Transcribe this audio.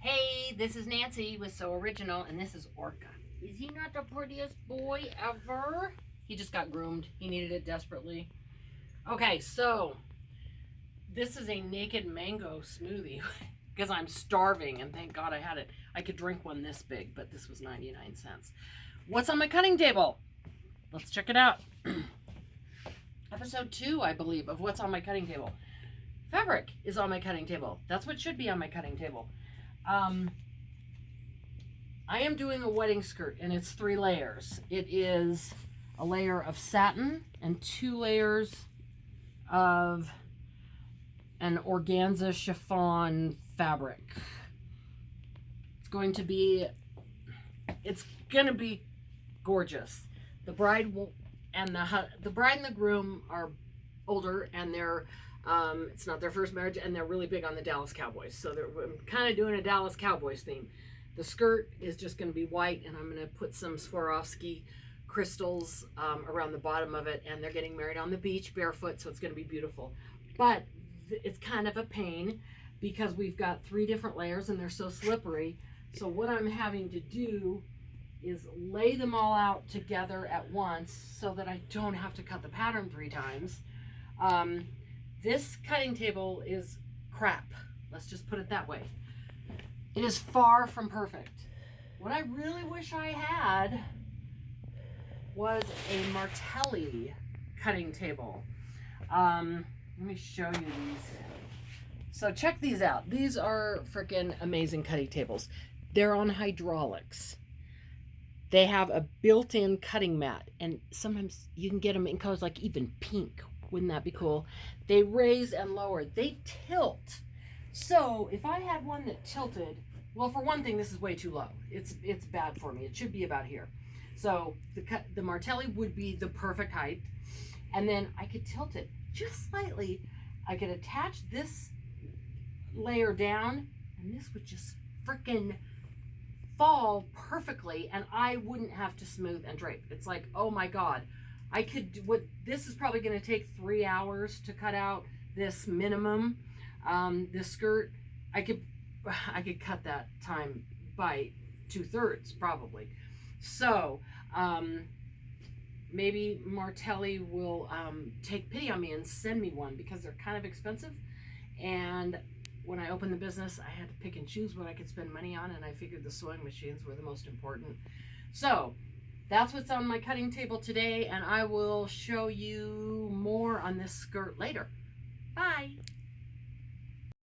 Hey, this is Nancy with So Original, and this is Orca. Is he not the prettiest boy ever? He just got groomed. He needed it desperately. Okay, so this is a naked mango smoothie because I'm starving, and thank God I had it. I could drink one this big, but this was 99 cents. What's on my cutting table? Let's check it out. Episode 2, I believe, of What's on My Cutting Table. Fabric is on my cutting table. That's what should be on my cutting table. I am doing a wedding skirt, and it's 3 layers. It is a layer of satin and 2 layers of an organza chiffon fabric. It's going to be gorgeous. The bride and the groom are older, and they're it's not their first marriage, and they're really big on the Dallas Cowboys. So they're kind of doing a Dallas Cowboys theme. The skirt is just going to be white, and I'm going to put some Swarovski crystals around the bottom of it, and they're getting married on the beach barefoot, so it's going to be beautiful. But it's kind of a pain because we've got 3 different layers, and they're so slippery. So what I'm having to do is lay them all out together at once so that I don't have to cut the pattern 3 times. This cutting table is crap. Let's just put it that way. It is far from perfect. What I really wish I had was a Martelli cutting table. Let me show you these. So check these out. These are freaking amazing cutting tables. They're on hydraulics. They have a built-in cutting mat, and sometimes you can get them in colors like even pink. Wouldn't that be cool? They raise and lower. They tilt. So if I had one that tilted, well, for one thing, this is way too low. It's bad for me. It should be about here. So the Martelli would be the perfect height, and then I could tilt it just slightly. I could attach this layer down, and this would just freaking fall perfectly, and I wouldn't have to smooth and drape. It's like, oh my God. I could this is probably going to take 3 hours to cut out this minimum. This skirt, I could cut that time by 2/3 probably. So maybe Martelli will take pity on me and send me one, because they're kind of expensive. And when I opened the business, I had to pick and choose what I could spend money on, and I figured the sewing machines were the most important. So that's what's on my cutting table today, and I will show you more on this skirt later. Bye.